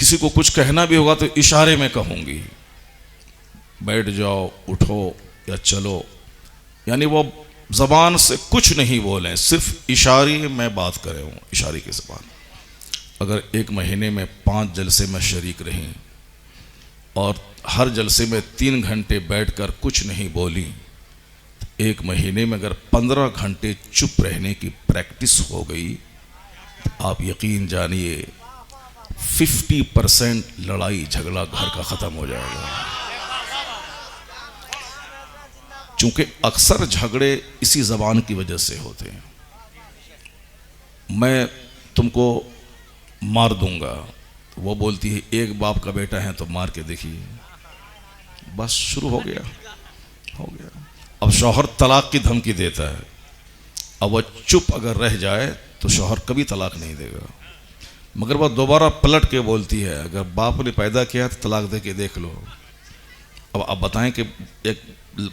किसी को कुछ कहना भी होगा तो इशारे में कहूँगी, बैठ जाओ, उठो या चलो, यानी वो ज़बान से कुछ नहीं बोलें, सिर्फ इशारे में बात करें, वो इशारे की ज़बान। अगर एक महीने में 5 जलसे में शरीक रहीं और हर जलसे में 3 घंटे बैठकर कुछ नहीं बोली, एक महीने में अगर 15 घंटे चुप रहने की प्रैक्टिस हो गई, तो आप यकीन जानिए 50% लड़ाई झगड़ा घर का ख़त्म हो जाएगा। चूंकि अक्सर झगड़े इसी ज़बान की वजह से होते हैं। मैं तुमको मार दूंगा, तो वो बोलती है एक बाप का बेटा है तो मार के देखिए, बस शुरू हो गया। अब शौहर तलाक की धमकी देता है, अब वह चुप अगर रह जाए तो शौहर कभी तलाक नहीं देगा, मगर वह दोबारा पलट के बोलती है अगर बाप ने पैदा किया तो तलाक दे के देख लो। अब आप बताएं कि एक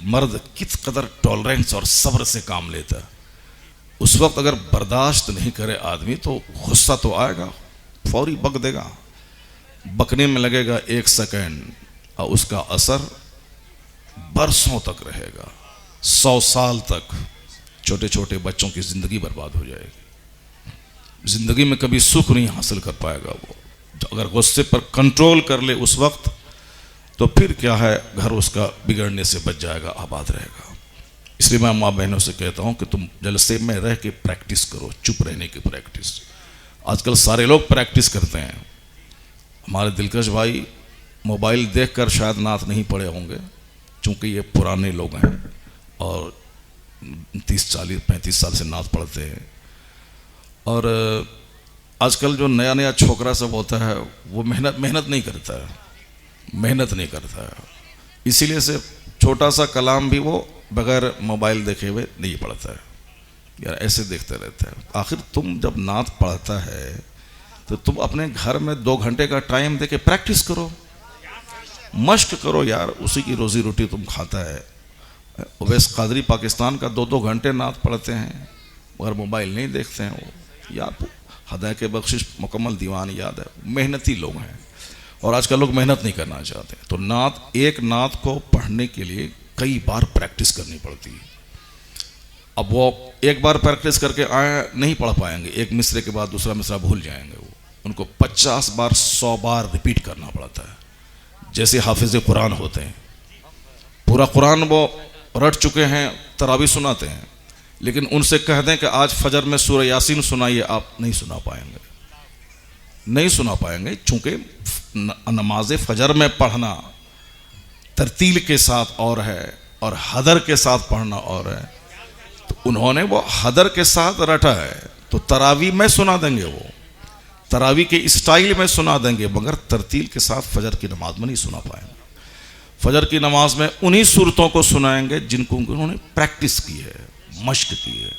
मर्द किस कदर टॉलरेंस और सब्र से काम लेता है। उस वक्त अगर बर्दाश्त नहीं करे आदमी तो गुस्सा तो आएगा, फौरी बक देगा, बकने में लगेगा 1 सेकंड और उसका असर बरसों तक रहेगा, 100 साल तक। छोटे छोटे बच्चों की ज़िंदगी बर्बाद हो जाएगी, ज़िंदगी में कभी सुख नहीं हासिल कर पाएगा वो। तो अगर गुस्से पर कंट्रोल कर ले उस वक्त, तो फिर क्या है, घर उसका बिगड़ने से बच जाएगा, आबाद रहेगा। इसलिए मैं माँ बहनों से कहता हूँ कि तुम जलसे में रह के प्रैक्टिस करो, चुप रहने की प्रैक्टिस। आजकल सारे लोग प्रैक्टिस करते हैं। हमारे दिलकश भाई मोबाइल देखकर शायद नात नहीं पढ़े होंगे, चूँकि ये पुराने लोग हैं और 30, 40, 35 साल से नात पढ़ते हैं। और आजकल जो नया नया छोकरा सब होता है वो मेहनत नहीं करता है, मेहनत नहीं करता है, इसीलिए से छोटा सा कलाम भी वो बगैर मोबाइल देखे हुए नहीं पढ़ता है, यार ऐसे देखते रहता है। आखिर तुम जब नात पढ़ता है तो तुम अपने घर में 2 घंटे का टाइम दे के प्रैक्टिस करो, मश्क करो यार, उसी की रोज़ी रोटी तुम खाता है। उवैस कादरी पाकिस्तान का 2-2 घंटे नात पढ़ते हैं मगर मोबाइल नहीं देखते हैं वो। यार हदायत के बख्शिश मुकम्मल दीवान याद है, मेहनती लोग हैं और आजकल लोग मेहनत नहीं करना चाहते। तो एक नात को पढ़ने के लिए कई बार प्रैक्टिस करनी पड़ती है। अब वो एक बार प्रैक्टिस करके आए नहीं पढ़ पाएंगे, एक मिसरे के बाद दूसरा मिसरा भूल जाएंगे, वो उनको 50 बार 100 बार रिपीट करना पड़ता है। जैसे हाफिज़ कुरान होते हैं, पूरा कुरान वो रट चुके हैं, तरावी सुनाते हैं, लेकिन उनसे कह दें कि आज फजर में सूरह यासीन सुनाइए, आप नहीं सुना पाएंगे, नहीं सुना पाएंगे। चूँकि नमाज फजर में पढ़ना तरतील के साथ और है और हदर के साथ पढ़ना और है, तो उन्होंने वो हदर के साथ रटा है, तो तरावी में सुना देंगे, वो तरावी के स्टाइल में सुना देंगे, मगर तरतील के साथ फजर की नमाज में नहीं सुना पाएंगे। फजर की नमाज में उन्हीं सूरतों को सुनाएंगे जिनको उन्होंने प्रैक्टिस की है, मश्क की है।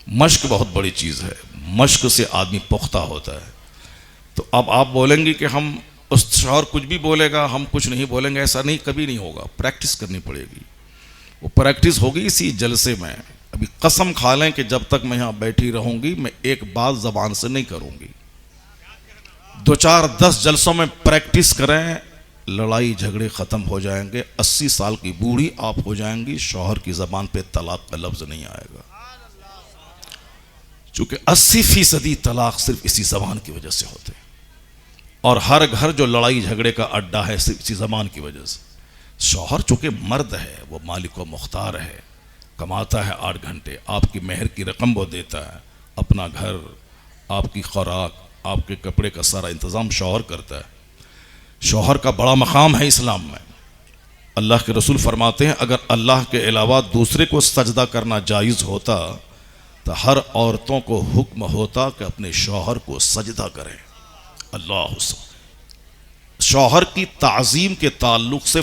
मश्क बहुत बड़ी चीज़ है, मश्क से आदमी पुख्ता होता है। तो अब आप बोलेंगे कि हम उस शौहर कुछ भी बोलेगा हम कुछ नहीं बोलेंगे, ऐसा नहीं, कभी नहीं होगा। प्रैक्टिस करनी पड़ेगी, वो प्रैक्टिस होगी इसी जलसे में। अभी कसम खा लें कि जब तक मैं यहाँ बैठी रहूँगी मैं एक बात ज़बान से नहीं करूँगी। 2, 4, 10 जलसों में प्रैक्टिस करें, लड़ाई झगड़े ख़त्म हो जाएंगे। 80 साल की बूढ़ी आप हो जाएंगी, शौहर की ज़बान पे तलाक का लफ्ज़ नहीं आएगा। चूँकि 80% तलाक सिर्फ इसी ज़बान की वजह से होते हैं, और हर घर जो लड़ाई झगड़े का अड्डा है सिर्फ इसी ज़बान की वजह से। शौहर चूँकि मर्द है, वो मालिक व मुख्तार है, कमाता है 8 घंटे, आपकी मेहर की रकम वो देता है, अपना घर, आपकी खुराक, आपके कपड़े का सारा इंतज़ाम शौहर करता है। शौहर का बड़ा मकाम है इस्लाम में। अल्लाह के रसूल फरमाते हैं अगर अल्लाह के अलावा दूसरे को सजदा करना जायज़ होता तो हर औरतों को हुक्म होता कि अपने शौहर को सजदा करें। अल्लाह, शौहर की ताज़ीम के ताल्लुक से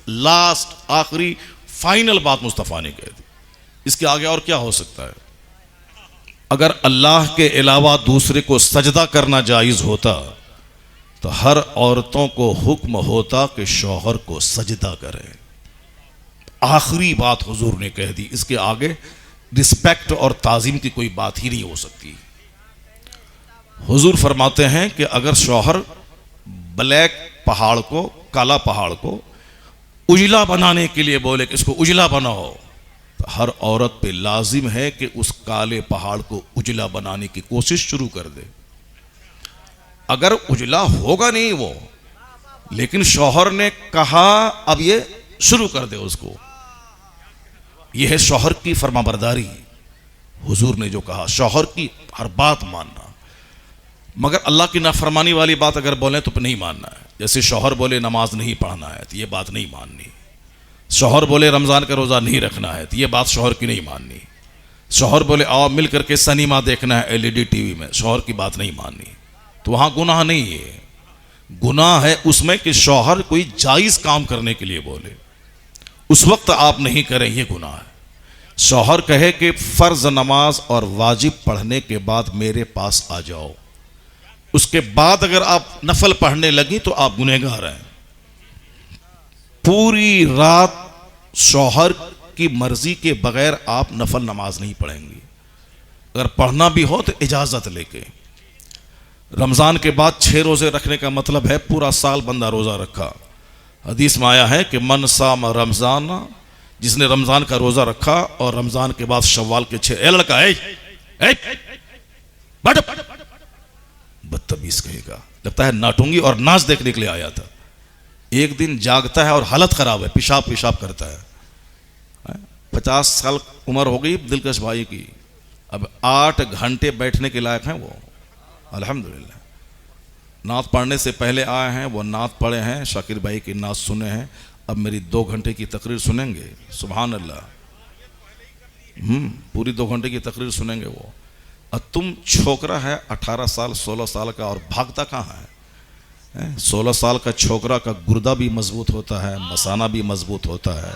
लास्ट आखिरी फाइनल बात मुस्तफ़ा ने कह दी, इसके आगे और क्या हो सकता है। अगर अल्लाह के अलावा दूसरे को सजदा करना जायज़ होता तो हर औरतों को हुक्म होता कि शौहर को सजदा करें। आखिरी बात हुजूर ने कह दी, इसके आगे रिस्पेक्ट और ताज़ीम की कोई बात ही नहीं हो सकती। हुजूर फरमाते हैं कि अगर शौहर ब्लैक पहाड़ को, काला पहाड़ को उजला बनाने के लिए बोले कि इसको उजला बनाओ, तो हर औरत पे लाजिम है कि उस काले पहाड़ को उजला बनाने की कोशिश शुरू कर दे। अगर उजला होगा नहीं वो, लेकिन शौहर ने कहा अब ये शुरू कर दे उसको, यह है शौहर की फरमाबरदारी। हुजूर ने जो कहा, शौहर की हर बात मानना, मगर अल्लाह की नाफरमानी वाली बात अगर बोले तो नहीं मानना है। जैसे शौहर बोले नमाज नहीं पढ़ना है तो ये बात नहीं माननी, शौहर बोले रमज़ान का रोज़ा नहीं रखना है तो ये बात शौहर की नहीं माननी, शौहर बोले आओ मिल करके सिनेमा देखना है एलईडी टीवी में, शौहर की बात नहीं माननी। तो वहाँ गुनाह नहीं है, गुनाह है उसमें कि शौहर कोई जायज़ काम करने के लिए बोले, उस वक्त आप नहीं करें, ये गुनाह है। शौहर कहे कि फ़र्ज नमाज और वाजिब पढ़ने के बाद मेरे पास आ जाओ, उसके बाद अगर आप नफल पढ़ने लगी तो आप गुनहगार हैं। पूरी रात शौहर की मर्जी के बगैर आप नफल नमाज नहीं पढ़ेंगी, अगर पढ़ना भी हो तो इजाज़त लेके। रमज़ान के बाद 6 रोज़े रखने का मतलब है पूरा साल बंदा रोज़ा रखा। हदीस में आया है कि मन साम रमज़ान, जिसने रमज़ान का रोज़ा रखा और रमज़ान के बाद शव्वाल के 6, ए लड़का बदतमीज कहेगा, लगता है नाटुंगी और नाच देखने के लिए आया था। एक दिन जागता है और हालत ख़राब है, पेशाब पेशाब करता है। 50 साल उम्र हो गई दिलकश भाई की, अब 8 घंटे बैठने के लायक हैं वो, अल्हम्दुलिल्लाह। नात पढ़ने से पहले आए हैं, वो नात पढ़े हैं, शाकिर भाई की नात सुने हैं, अब मेरी 2 घंटे की तकरीर सुनेंगे। सुभान अल्लाह, पूरी 2 घंटे की तकरीर सुनेंगे वो। और तुम छोकरा है 18 साल 16 साल का और भागता कहाँ है? 16 साल का छोकरा का गुर्दा भी मजबूत होता है, मसाना भी मजबूत होता है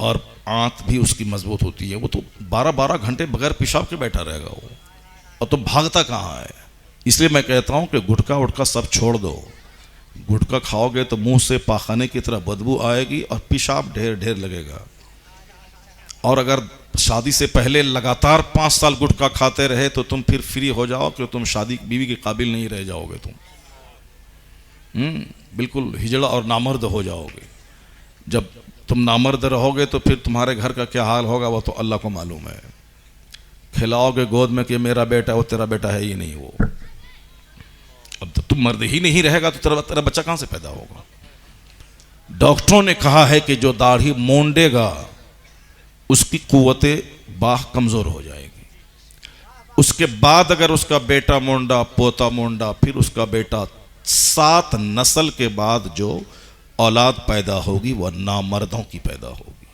और आंत भी उसकी मजबूत होती है। वो तो 12-12 घंटे बगैर पेशाब के बैठा रहेगा वो, और तुम भागता कहाँ है? इसलिए मैं कहता हूँ कि गुटखा उटखा सब छोड़ दो। गुटखा खाओगे तो मुंह से पाखाने की तरह बदबू आएगी और पेशाब ढेर ढेर लगेगा। और अगर शादी से पहले लगातार 5 साल गुटखा खाते रहे तो तुम फिर फ्री हो जाओ कि तुम शादी बीवी के काबिल नहीं रह जाओगे, तुम बिल्कुल हिजड़ा और नामर्द हो जाओगे। जब तुम नामर्द रहोगे तो फिर तुम्हारे घर का क्या हाल होगा वो तो अल्लाह को मालूम है। खिलाओगे गोद में कि मेरा बेटा, वो तेरा बेटा है ही नहीं वो। अब तो तुम मर्द ही नहीं रहेगा तो तेरा बच्चा कहां से पैदा होगा? डॉक्टरों ने कहा है कि जो दाढ़ी मोंडेगा उसकी कुव्वते बाह कमजोर हो जाएगी। उसके बाद अगर उसका बेटा मोंडा, पोता मोंडा, फिर उसका बेटा, 7 नस्ल के बाद जो औलाद पैदा होगी वह नामर्दों की पैदा होगी।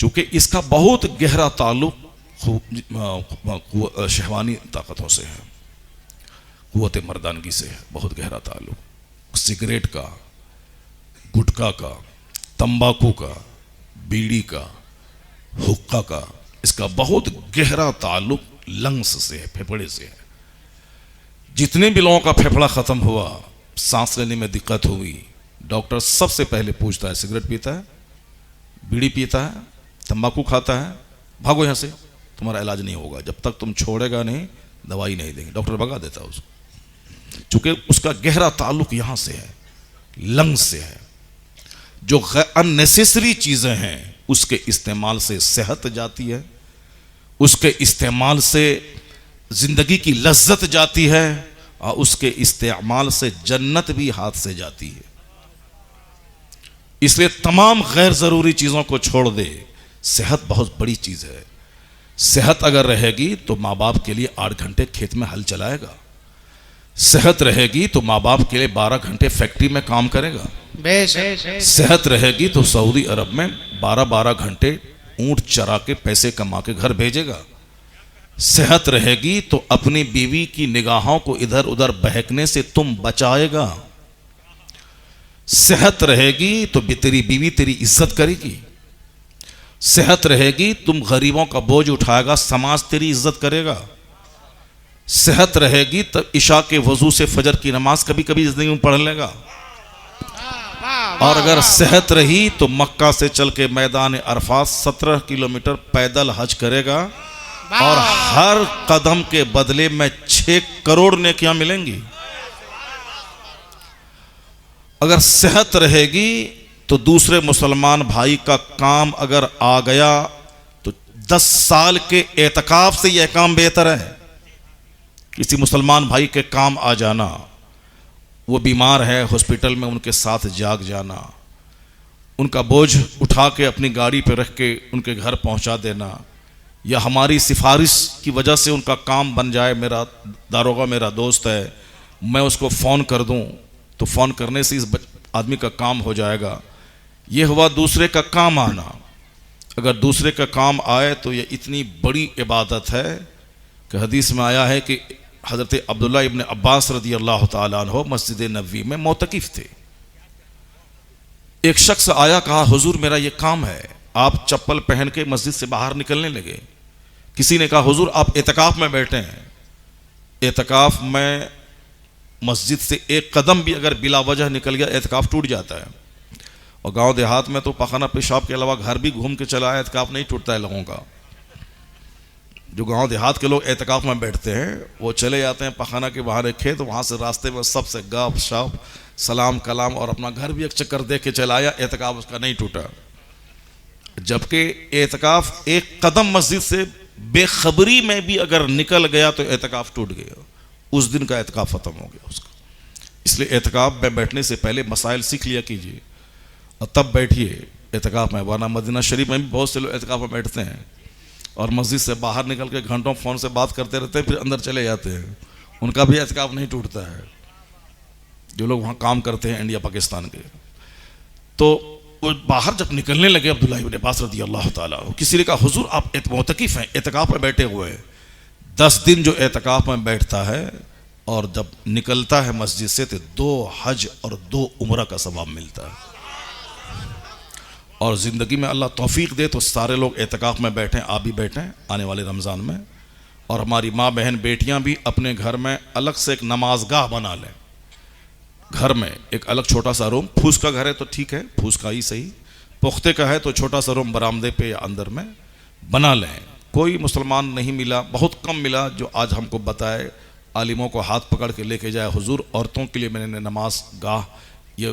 चूंकि इसका बहुत गहरा ताल्लुक शहवानी ताकतों से है, कुव्वत मर्दानगी से है, बहुत गहरा ताल्लुक। सिगरेट का, गुटखा का, तंबाकू का, बीड़ी का, हुक्का का, इसका बहुत गहरा ताल्लुक लंग्स से है, फेफड़े से है। जितने भी लोगों का फेफड़ा खत्म हुआ, सांस लेने में दिक्कत हुई, डॉक्टर सबसे पहले पूछता है सिगरेट पीता है, बीड़ी पीता है, तंबाकू खाता है, भागो यहाँ से, तुम्हारा इलाज नहीं होगा, जब तक तुम छोड़ेगा नहीं दवाई नहीं देंगे। डॉक्टर भगा देता है उसको, चूंकि उसका गहरा ताल्लुक यहाँ से है, लंग्स से है। जो अननेसेसरी चीज़ें हैं उसके इस्तेमाल से सेहत जाती है, उसके इस्तेमाल से ज़िंदगी की लज्जत जाती है और उसके इस्तेमाल से जन्नत भी हाथ से जाती है। इसलिए तमाम गैर ज़रूरी चीज़ों को छोड़ दे। सेहत बहुत बड़ी चीज़ है। सेहत अगर रहेगी तो माँ बाप के लिए 8 घंटे खेत में हल चलाएगा, सेहत रहेगी तो माँ बाप के लिए 12 घंटे फैक्ट्री में काम करेगा, सेहत रहेगी तो सऊदी अरब में 12-12 घंटे ऊंट चरा के पैसे कमा के घर भेजेगा, सेहत रहेगी तो अपनी बीवी की निगाहों को इधर उधर बहकने से तुम बचाएगा, सेहत रहेगी तो तेरी बीवी तेरी इज्जत करेगी, सेहत रहेगी तुम गरीबों का बोझ उठाएगा, समाज तेरी इज्जत करेगा, सेहत रहेगी तब इशा के वजू से फजर की नमाज कभी कभी जिंदगी में पढ़ लेगा। और अगर सेहत रही तो मक्का से चल के मैदान अरफात 17 किलोमीटर पैदल हज करेगा और हर कदम के बदले में 6 करोड़ नेकियां मिलेंगी। अगर सेहत रहेगी तो दूसरे मुसलमान भाई का काम अगर आ गया तो 10 साल के एतकाफ से यह काम बेहतर है। किसी मुसलमान भाई के काम आ जाना, वो बीमार है हॉस्पिटल में, उनके साथ जाग जाना, उनका बोझ उठा के अपनी गाड़ी पे रख के उनके घर पहुंचा देना, या हमारी सिफारिश की वजह से उनका काम बन जाए। मेरा दारोगा मेरा दोस्त है, मैं उसको फ़ोन कर दूं तो फ़ोन करने से इस आदमी का काम हो जाएगा। ये हुआ दूसरे का काम आना। अगर दूसरे का काम आए तो ये इतनी बड़ी इबादत है कि हदीस में आया है कि हज़रत अब्दुल्ला इब्न अब्बास रज़ी अल्लाह ताला अन्हु मस्जिद नबवी में मोतकिफ़ थे। एक शख्स आया, कहा हुजूर मेरा ये काम है। आप चप्पल पहन के मस्जिद से बाहर निकलने लगे। किसी ने कहा हुजूर आप एतकाफ में बैठे हैं। एतकाफ में मस्जिद से एक कदम भी अगर बिला वजह निकल गया एतकाफ टूट जाता है। और गांव देहात में तो पखाना पेशाब के अलावा घर भी घूम के चला है, एतकाफ नहीं टूटता है लोगों का। जो गांव देहात के लोग एतकाफ में बैठते हैं वो चले जाते हैं पखाना के बहाने खेत, वहाँ से रास्ते में सबसे गप शप सलाम कलाम और अपना घर भी एक चक्कर देख के चलाया, एतकाफ उसका नहीं टूटा। जबकि एतकाफ एक कदम मस्जिद से बेखबरी में भी अगर निकल गया तो एतकाफ टूट गया, उस दिन का एतकाफ ख़त्म हो गया उसका। इसलिए एतकाफ में बैठने से पहले मसाइल सीख लिया कीजिए और तब बैठिए एतकाफ में। वरना मदीना शरीफ में भी बहुत से लोग एतकाफ में बैठते हैं और मस्जिद से बाहर निकल के घंटों फ़ोन से बात करते रहते हैं, फिर अंदर चले जाते हैं। उनका भी एतकाफ नहीं टूटता है, जो लोग वहाँ काम करते हैं इंडिया पाकिस्तान के। तो वो बाहर जब निकलने लगे अब्दुल्लाह इब्न अब्बास रज़ी अल्लाह ताला, किसी ने कहा हुजूर आप मोतकिफ़ हैं, एतकाफ में बैठे हुए हैं। 10 दिन जो एतकाफ में बैठता है और जब निकलता है मस्जिद से तो 2 हज और 2 उम्रा का सवाब मिलता है। और ज़िंदगी में अल्लाह तौफीक दे तो सारे लोग एतकाफ़ में बैठें, आप भी बैठें आने वाले रमज़ान में। और हमारी माँ बहन बेटियाँ भी अपने घर में अलग से एक नमाजगाह बना लें। घर में एक अलग छोटा सा रूम, फूस का घर है तो ठीक है, फूस का ही सही, पुख्ते का है तो छोटा सा रूम बरामदे पे या अंदर में बना लें। कोई मुसलमान नहीं मिला, बहुत कम मिला जो आज हमको बताए, आलिमों को हाथ पकड़ के लेके जाए हुजूर औरतों के लिए मैंने नमाज गाह ये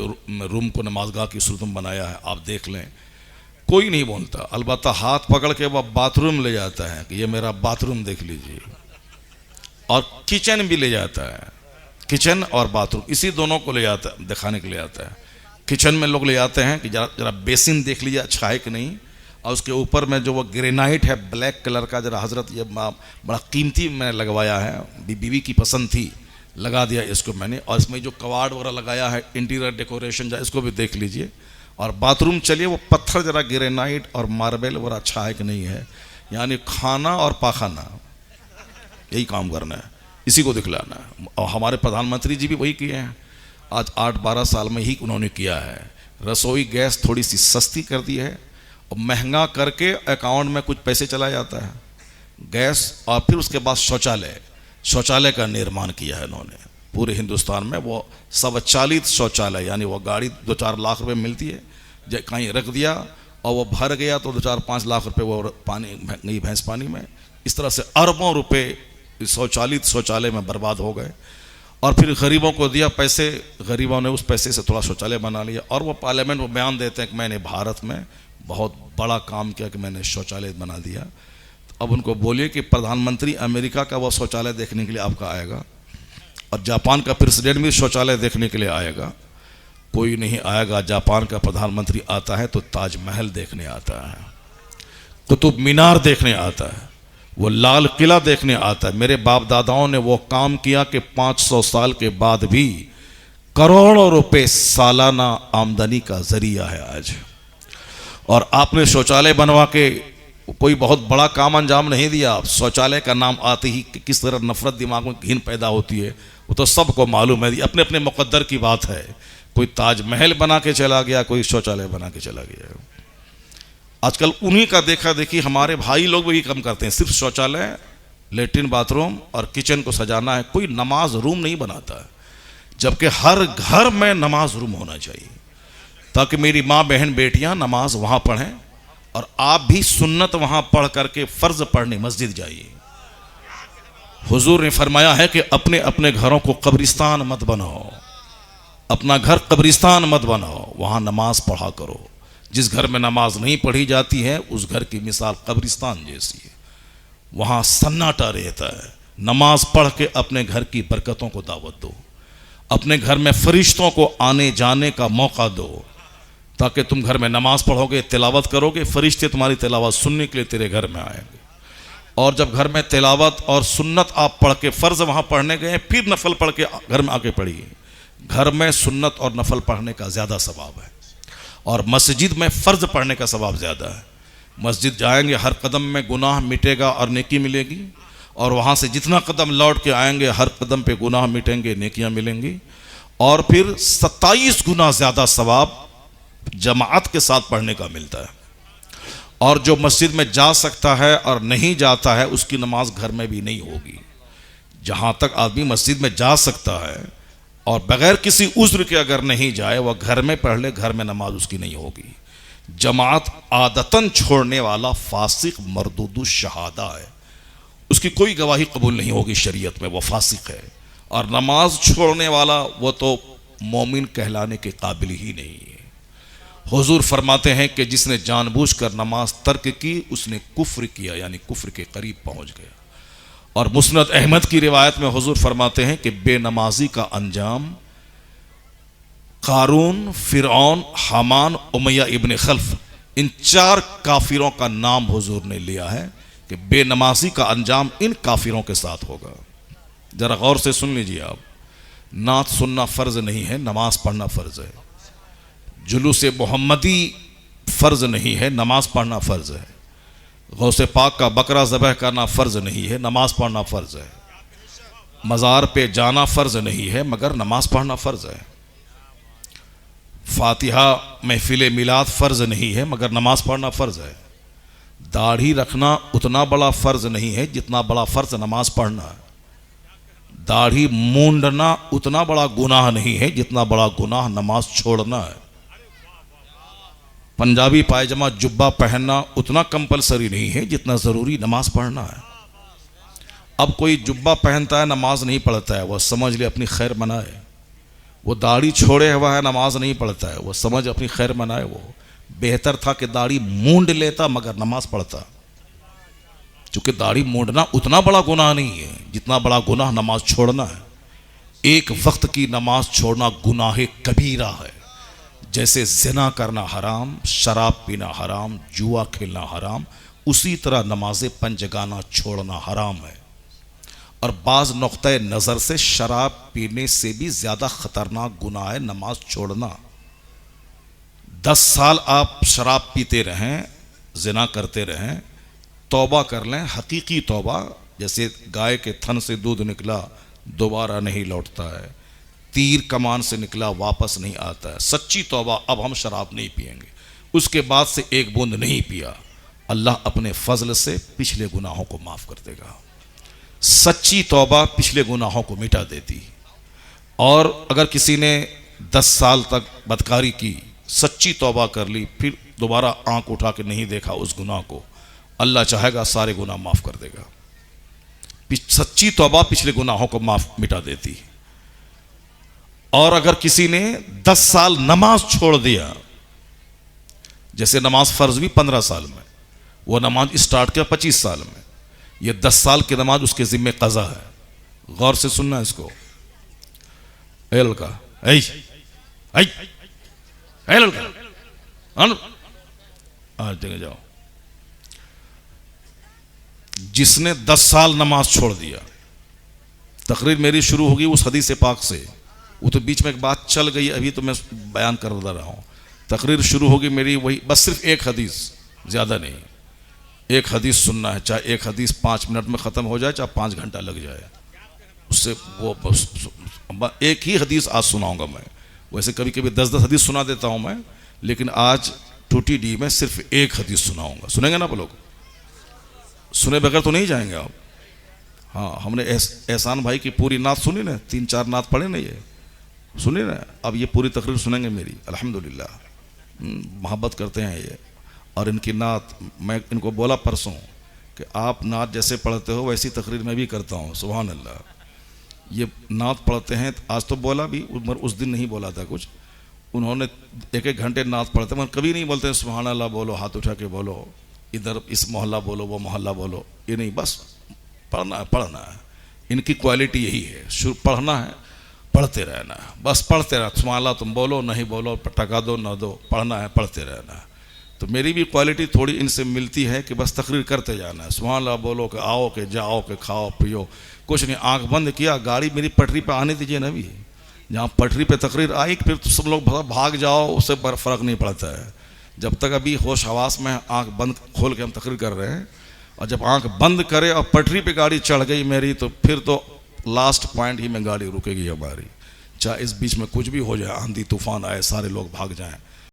रूम को नमाजगाह की सूरत में बनाया है, आप देख लें। कोई नहीं बोलता, अलबत्ता हाथ पकड़ के वह बाथरूम ले जाता है कि ये मेरा बाथरूम देख लीजिए, और किचन भी ले जाता है। किचन और बाथरूम इसी दोनों को ले जाता है, दिखाने के लिए आता है। किचन में लोग ले जाते हैं कि जरा बेसिन देख लीजिए अच्छा है कि नहीं, और उसके ऊपर में जो वो ग्रेनाइट है ब्लैक कलर का, जरा हजरत ये बड़ा कीमती मैंने लगवाया है, बीवी की पसंद थी, लगा दिया इसको मैंने। और इसमें जो कवाड़ वगैरह लगाया है इंटीरियर डेकोरेशन जा, इसको भी देख लीजिए। और बाथरूम चलिए वो पत्थर जरा ग्रेनाइट और मार्बल वगैरह अच्छा है कि नहीं है, यानी खाना और पाखाना यही काम करना है, इसी को दिखलाना है। और हमारे प्रधानमंत्री जी भी वही किए हैं, आज 8-12 साल में ही उन्होंने किया है। रसोई गैस थोड़ी सी सस्ती कर दी है और महंगा करके अकाउंट में कुछ पैसे चला जाता है गैस। और फिर उसके बाद शौचालय का निर्माण किया है इन्होंने पूरे हिंदुस्तान में। वो स्वचालित शौचालय, यानी वो गाड़ी 2-4 लाख रुपए मिलती है, जब कहीं रख दिया और वो भर गया तो 2-4-5 लाख रुपए वो पानी गई भैंस पानी में। इस तरह से अरबों रुपए स्वचालित शौचालय में बर्बाद हो गए। और फिर गरीबों को दिया पैसे, गरीबों ने उस पैसे से थोड़ा शौचालय बना लिया। और वो पार्लियामेंट में बयान देते हैं कि मैंने भारत में बहुत बड़ा काम किया कि मैंने शौचालय बना दिया। अब उनको बोलिए कि प्रधानमंत्री अमेरिका का वो शौचालय देखने के लिए आपका आएगा, और जापान का प्रेसिडेंट भी शौचालय देखने के लिए आएगा। कोई नहीं आएगा। जापान का प्रधानमंत्री आता है तो ताजमहल देखने आता है, कुतुब मीनार देखने आता है, वो लाल किला देखने आता है। मेरे बाप दादाओं ने वो काम किया कि 500 साल के बाद भी करोड़ों रुपए सालाना आमदनी का जरिया है आज। और आपने शौचालय बनवा के कोई बहुत बड़ा काम अंजाम नहीं दिया। आप शौचालय का नाम आते ही किस तरह नफरत दिमाग में घिन पैदा होती है वो तो सबको मालूम है। अपने अपने मुकद्दर की बात है। कोई ताजमहल बना के चला गया, कोई शौचालय बना के चला गया। आजकल उन्हीं का देखा देखी हमारे भाई लोग भी कम करते हैं। सिर्फ शौचालय, लेटरिन, बाथरूम और किचन को सजाना है, कोई नमाज रूम नहीं बनाता है। जबकि हर घर में नमाज रूम होना चाहिए ताकि मेरी माँ बहन बेटियां नमाज वहां पढ़ें और आप भी सुन्नत वहां पढ़ करके फर्ज पढ़ने मस्जिद जाइए। हुजूर ने फरमाया है कि अपने अपने घरों को कब्रिस्तान मत बनाओ, अपना घर कब्रिस्तान मत बनाओ, वहाँ नमाज पढ़ा करो। जिस घर में नमाज नहीं पढ़ी जाती है उस घर की मिसाल कब्रिस्तान जैसी है, वहाँ सन्नाटा रहता है। नमाज पढ़ के अपने घर की बरकतों को दावत दो, अपने घर में फरिश्तों को आने जाने का मौका दो, ताकि तुम घर में नमाज पढ़ोगे, तिलावत करोगे, फरिश्ते तुम्हारी तिलावत सुनने के लिए तेरे घर में आएंगे। और जब घर में तिलावत और सुन्नत आप पढ़ के, फ़र्ज़ वहाँ पढ़ने गए, फिर नफल पढ़ के घर में आके पढ़िए। घर में सुन्नत और नफल पढ़ने का ज़्यादा सवाब है, और मस्जिद में फ़र्ज़ पढ़ने का सवाब ज़्यादा है। मस्जिद जाएंगे हर कदम में गुनाह मिटेगा और नेकी मिलेगी, और वहाँ से जितना कदम लौट के आएंगे हर कदम पे गुनाह मिटेंगे, नेकियां मिलेंगी। और फिर 27 गुना ज़्यादा सवाब जमाअत के साथ पढ़ने का मिलता है। और जो मस्जिद में जा सकता है और नहीं जाता है उसकी नमाज घर में भी नहीं होगी। जहाँ तक आदमी मस्जिद में जा सकता है और बगैर किसी उज़्र के अगर नहीं जाए, वह घर में पढ़ ले, घर में नमाज उसकी नहीं होगी। जमात आदतन छोड़ने वाला फासिक मरदूदु शहादा है, उसकी कोई गवाही कबूल नहीं होगी शरीयत में, वह फासिक है। और नमाज छोड़ने वाला वो तो मोमिन कहलाने के काबिल ही नहीं है। हुजूर फरमाते हैं कि जिसने जानबूझकर नमाज तर्क की उसने कुफ्र किया, यानी कुफ्र के करीब पहुंच गया। और मुस्नद अहमद की रिवायत में हुजूर फरमाते हैं कि बेनमाजी का अंजाम कारून, फिरौन, हामान, उमैया इब्न खल्फ, इन 4 काफिरों का नाम हुजूर ने लिया है कि बेनमाजी का अंजाम इन काफिरों के साथ होगा। जरा गौर से सुन लीजिए आप, नात सुनना फ़र्ज़ नहीं है, नमाज पढ़ना फ़र्ज़ है। जुलूस मोहम्मदी फ़र्ज़ नहीं है, नमाज पढ़ना फ़र्ज़ है। गौसे पाक का बकरा ज़बह करना फ़र्ज़ नहीं है, नमाज पढ़ना फ़र्ज़ है। मज़ार पे जाना फ़र्ज़ नहीं है, मगर नमाज पढ़ना फ़र्ज़ है। फातिहा महफिल मिलाद फ़र्ज़ नहीं है, मगर नमाज पढ़ना फ़र्ज़ है। दाढ़ी रखना उतना बड़ा फ़र्ज़ नहीं है जितना बड़ा फ़र्ज़ नमाज पढ़ना है। दाढ़ी मूंडना उतना बड़ा गुनाह नहीं है जितना बड़ा गुनाह नमाज छोड़ना है। पंजाबी पायजामा जुब्बा पहनना उतना कंपलसरी नहीं है जितना ज़रूरी नमाज पढ़ना है। अब कोई जुब्बा पहनता है नमाज नहीं पढ़ता है, वह समझ ले अपनी खैर मनाए। वो दाढ़ी छोड़े हुआ है, नमाज नहीं पढ़ता है, वो समझ अपनी खैर मनाए। वो बेहतर था कि दाढ़ी मूंड लेता मगर नमाज पढ़ता, क्योंकि दाढ़ी मूंडना उतना बड़ा गुनाह नहीं है जितना बड़ा गुनाह नमाज छोड़ना है। एक वक्त की नमाज छोड़ना गुनाह कबीरा है। जैसे ज़िना करना हराम, शराब पीना हराम, जुआ खेलना हराम, उसी तरह नमाज़ पंजगाना छोड़ना हराम है। और बाज़ नुक्ते नज़र से शराब पीने से भी ज़्यादा ख़तरनाक गुनाह है नमाज छोड़ना। 10 साल आप शराब पीते रहें, ज़िना करते रहें, तौबा कर लें, हकीकी तौबा, जैसे गाय के थन से दूध निकला दोबारा नहीं लौटता है, तीर कमान से निकला वापस नहीं आता है, सच्ची तौबा, अब हम शराब नहीं पिएंगे, उसके बाद से एक बूंद नहीं पिया, अल्लाह अपने फजल से पिछले गुनाहों को माफ़ कर देगा। सच्ची तौबा पिछले गुनाहों को मिटा देती। और अगर किसी ने 10 साल तक बदकारी की, सच्ची तौबा कर ली, फिर दोबारा आंख उठा के नहीं देखा उस गुनाह को, अल्लाह चाहेगा सारे गुनाह माफ़ कर देगा। सच्ची तौबा पिछले गुनाहों को मिटा देती। और अगर किसी ने 10 साल नमाज छोड़ दिया, जैसे नमाज फ़र्ज भी 15 साल में, वो नमाज स्टार्ट किया 25 साल में, ये 10 साल की नमाज उसके ज़िम्मे क़ज़ा है। गौर से सुनना इसको। आज देखे जाओ, जिसने 10 साल नमाज छोड़ दिया, तकरीर मेरी शुरू होगी उस हदीस पाक से, वो तो बीच में एक बात चल गई, अभी तो मैं बयान कर रहा हूँ। तकरीर शुरू होगी मेरी वही, बस सिर्फ एक हदीस, ज़्यादा नहीं, एक हदीस सुनना है, चाहे एक हदीस 5 मिनट में ख़त्म हो जाए, चाहे 5 घंटा लग जाए, उससे वो एक ही हदीस आज सुनाऊंगा मैं। वैसे कभी कभी 10-10 हदीस सुना देता हूँ मैं, लेकिन आज टूटी डी में सिर्फ एक हदीस सुनाऊंगा। सुनेंगे ना आप लोग? सुने बगैर तो नहीं जाएंगे आप। हाँ, हमने एहसान भाई की पूरी नात सुनी ना, 3-4 नात पढ़े ना, ये सुनी ना। अब ये पूरी तकरीर सुनेंगे मेरी, अल्हम्दुलिल्लाह, मोहब्बत करते हैं ये। और इनकी नात, मैं इनको बोला परसों कि आप नात जैसे पढ़ते हो वैसी तकरीर मैं भी करता हूँ, सुभान अल्लाह। ये नात पढ़ते हैं, आज तो बोला भी, उस दिन नहीं बोला था कुछ, उन्होंने एक एक घंटे नात पढ़ते, मगर कभी नहीं बोलते सुभान अल्लाह बोलो, हाथ उठा के बोलो, इधर इस मोहल्ला बोलो, वो मोहल्ला बोलो, ये नहीं, बस पढ़ना है, पढ़ना है। इनकी क्वालिटी यही है, शुरू पढ़ना है, पढ़ते रहना है, बस पढ़ते रहना। सुभान अल्लाह तुम बोलो नहीं बोलो, टका दो न दो, पढ़ना है, पढ़ते रहना है। तो मेरी भी क्वालिटी थोड़ी इनसे मिलती है कि बस तकरीर करते जाना है, सुभान अल्लाह बोलो कि आओ के जाओ के खाओ पियो, कुछ नहीं, आंख बंद किया, गाड़ी मेरी पटरी पे आने दीजिए ना भी, जहाँ पटरी पे तकरीर आई फिर तो सब लोग भाग जाओ, उससे फ़र्क नहीं पड़ता है। जब तक अभी होश हवास में आंख बंद खोल के हम तकरीर कर रहे हैं, और जब आंख बंद करे और पटरी पे गाड़ी चढ़ गई मेरी, तो फिर तो लास्ट पॉइंट ही में गाड़ी रुकेगी हमारी, चाहे इस बीच में कुछ भी हो जाए, आंधी तूफान आए, सारे लोग भाग जाएं,